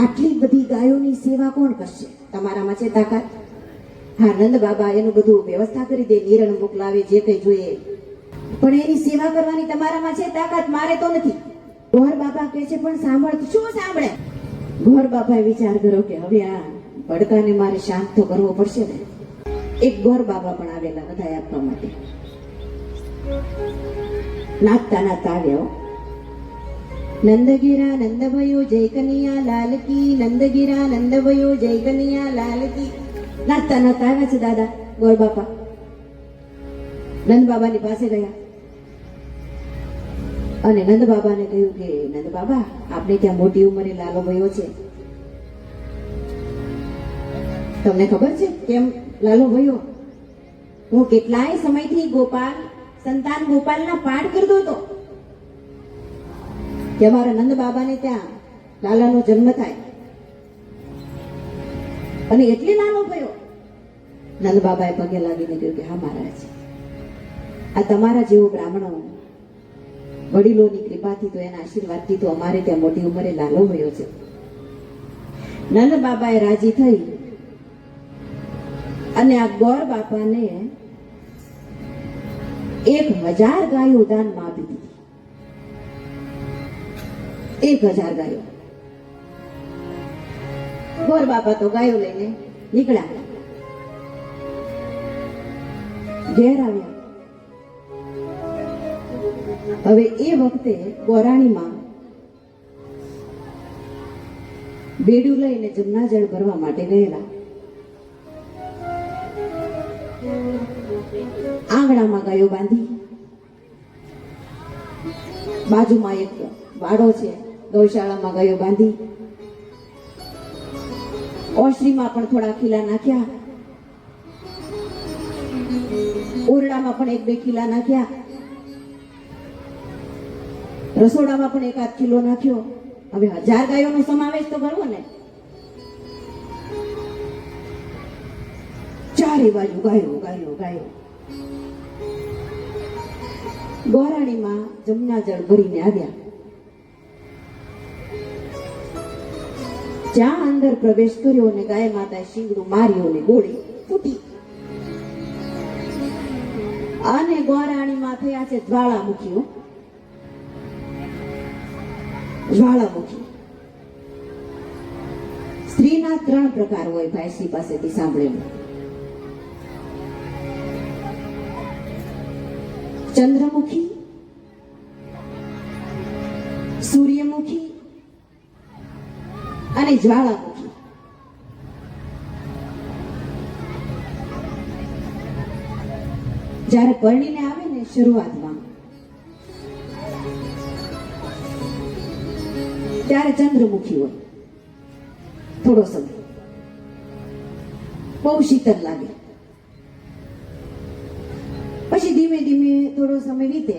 આટલી બધી ગાયોની સેવા કોણ કરશે? તમારામાં છે તાકાત? હા, નંદ બાબા એનું બધું વ્યવસ્થા કરી દે, નિરણ મોકલાવે, જે કઈ જોઈએ, પણ એની સેવા કરવાની તમારામાં છે તાકાત? મારે તો નથી. ગોર બાબા કહે છે પણ સાંભળ. શું સાંભળે? ગોર બાપાએ વિચાર કર્યો કે હવે આ ભડકાને મારે શાંત તો કરવો પડશે ને. એક ગોર બાબા પણ આવેલા વધાઈ આપવા માટે. નાચતા નાચતા આવ્યા. નંદગીરા નંદભયો જય કનૈયા લાલ કી, નંદગીરા નંદભયો જય કનૈયા લાલ કી. નાચતા નાચતા આવ્યા છે દાદા ગોર બાપા. નંદ બાબાની પાસે ગયા અને નંદ બાબાને કહ્યું કે નંદ બાબા, આપણે ત્યાં મોટી ઉંમરે લાલો ભયો છે, તમને ખબર છે કેમ લાલો ભયો? હું કેટલાય સમયથી ગોપાલ સંતાન ગોપાલના પાઠ કરતો હતો કે અમારા નંદ બાબાને ત્યાં લાલાનો જન્મ થાય, અને એટલે લાલો ભયો. નંદ બાબાએ પગે લાગીને કહ્યું કે હા મહારાજ, આ તમારા જેવો બ્રાહ્મણો વડીલોની કૃપાથી તો એના આશીર્વાદથી તો અમારે ત્યાં મોટી ઉંમરે લાલો ભયો છે. નંદ બાબાએ રાજી થઈ અને આ ગોર બાપાને 1000 ગાયો દાનમાં આપી દીધી. 1000 ગાયો. ગોર બાપા તો ગાયો લઈને નીકળ્યા. ઘેર આવ્યા. હવે એ વખતે ગોરાણીમાં બેડું લઈને જમના જળ ભરવા માટે ગયેલા. આંગણામાં ગાયો બાંધી, બાજુમાં એક વાડો છે, ગૌશાળામાં ગાયો બાંધી, ઓસરીમાં પણ થોડા ખીલા નાખ્યા, ઓરડામાં પણ 1-2 ખીલા નાખ્યા, રસોડામાં પણ 1-8 કિલો નાખ્યો. હવે 1000 ગાયોનો સમાવેશ તો કરવો ને. ચારે બાજુ ગાયો ગાયો ગાયો. ગોરાણીમાં જમના જળ ભરીને આવ્યા. જ્યાં અંદર પ્રવેશ કર્યો ને ગાય માતાએ શિંગડું માર્યું ને ગોળી ફૂટી, અને ગોરાણીમાં થયા છે જ્વાળામુખીઓ. જ્વાળામુખી સ્ત્રીના 3 પ્રકાર હોય, ભાઈશ્રી પાસેથી સાંભળેલું. ચંદ્રમુખી, સૂર્યમુખી અને જ્વાળામુખી. જ્યારે પરણીને આવે ને શરૂઆતમાં, ત્યારે ચંદ્રમુખી હોય. થોડો સમય બહુ શીતળ લાગે, પછી ધીમે ધીમે થોડો સમય વીતે,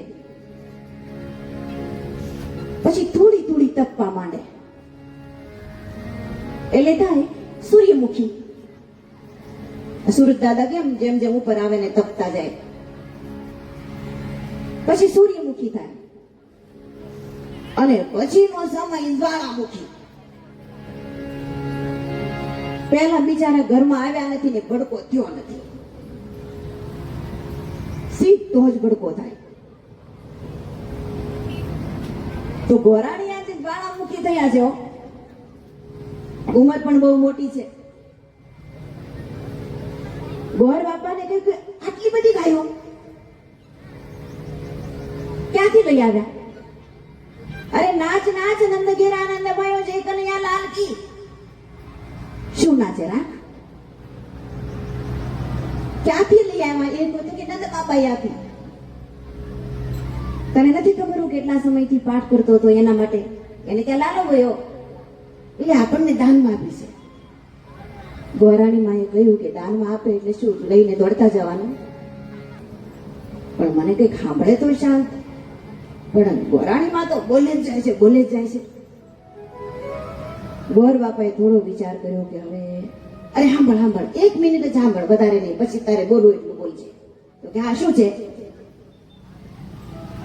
પછી થોડી થોડી તપવા માંડે, એટલે થાય સૂર્યમુખી. સુરત દાદા કેમ જેમ જેમ ઉપર આવે ને તપતા જાય, પછી સૂર્યમુખી થાય, અને પછીનો સમય જ્વાળામુખી. પહેલા બિચારા ઘરમાં આવ્યા નથી ને ભડકો થયો નથી, સીધો જ ભડકો થાય. તો ગોરાણી આજે જ્વાળામુખી થયા છે. ઉંમર પણ બહુ મોટી છે. ગોર બાપાને કહ્યું કે આટલી બધી ગાયો ક્યાંથી લઈ આવ્યા? અરે નાચ નાચ નંદ ઘેરા આનંદ ભયો જય કનૈયા લાલ કી. શું નાચે રાખ? ક્યાંથી લઈ આવ્યા? એ કહ્યું કે નંદ બાબાએ આપી. તને નથી ખબર હું કેટલા સમયથી પાઠ કરતો હતો એના માટે? એને ત્યાં લાલો ભયો એટલે આપણને દાનમાં આપી છે. ગોરાણી માએ કહ્યું કે દાનમાં આપે એટલે શું લઈને દોડતા જવાનું? પણ મને કઈક સાંભળે તો શાંત. પણ ગોરાણીમાં તો બોલે જ જાય છે, બોલે જ જાય છે. ગોર બાપાએ થોડો વિચાર કર્યો કે હવે અરે સાંભળ સાંભળ, 1 મિનિટ જ સાંભળ, વધારે નહીં, પછી તારે બોલવું એટલું બોલજે. તો કે હા શું છે?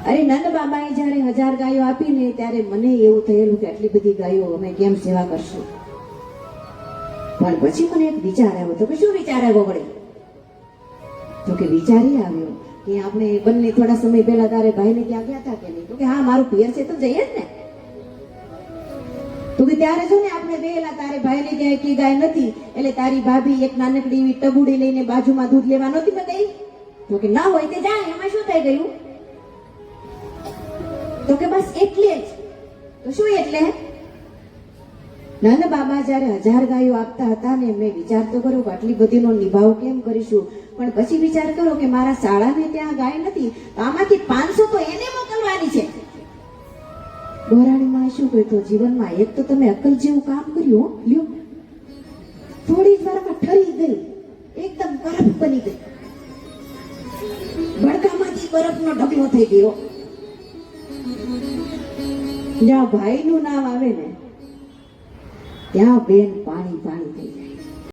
અરે નંદ બાબાએ જયારે 1000 ગાયો આપીને ત્યારે મને એવું થયેલું કે આટલી બધી ગાયો અમે કેમ સેવા કરશું? પણ પછી મને એક વિચાર આવ્યો. તો કે શું વિચાર આવ્યો વળી? તો કે વિચાર એ આવ્યો કે આપણે બંને થોડા સમય પહેલા તારે ભાઈને ત્યાં ગયા હતા કે નહીં? તો કે હા, મારું પિયર છે તો જઈએ જ ને. તો કે ત્યારે જો ને આપણે ગયેલા તારે ભાઈને ત્યાં એકેય ગાય નથી, એટલે તારી ભાભી એક નાનકડી એવી ટબુડી લઈને બાજુમાં દૂધ લેવા નહોતી મેં ગઈ? તો કે ના હોય તે જાય, એમાં શું થઈ ગયું? તો કે બસ એટલે જ. તો શું એટલે? નાના બાબા જ્યારે 1000 ગાયો આપતા હતા ને, મેં વિચાર તો કર્યો કે આટલી બધીનો નિભાવ કેમ કરીશું, પણ પછી વિચાર કરો કે મારા શાળાને ત્યાં ગાય નથી, તો આમાંથી 500 તો એને મોકલવાની છે. ગોરાણીમાં શું કહેતો, જીવનમાં એક તો તમે અક્કલ જેવું કામ કર્યું હો, લ્યો. થોડી જ વારમાં ઠરી ગઈ, એકદમ બરફ બની ગઈ, બળકામાંથી બરફનો ઢગલો થઈ ગયો. જ્યાં ભાઈનું નામ આવે ને ત્યાં બેન પાણી પાણી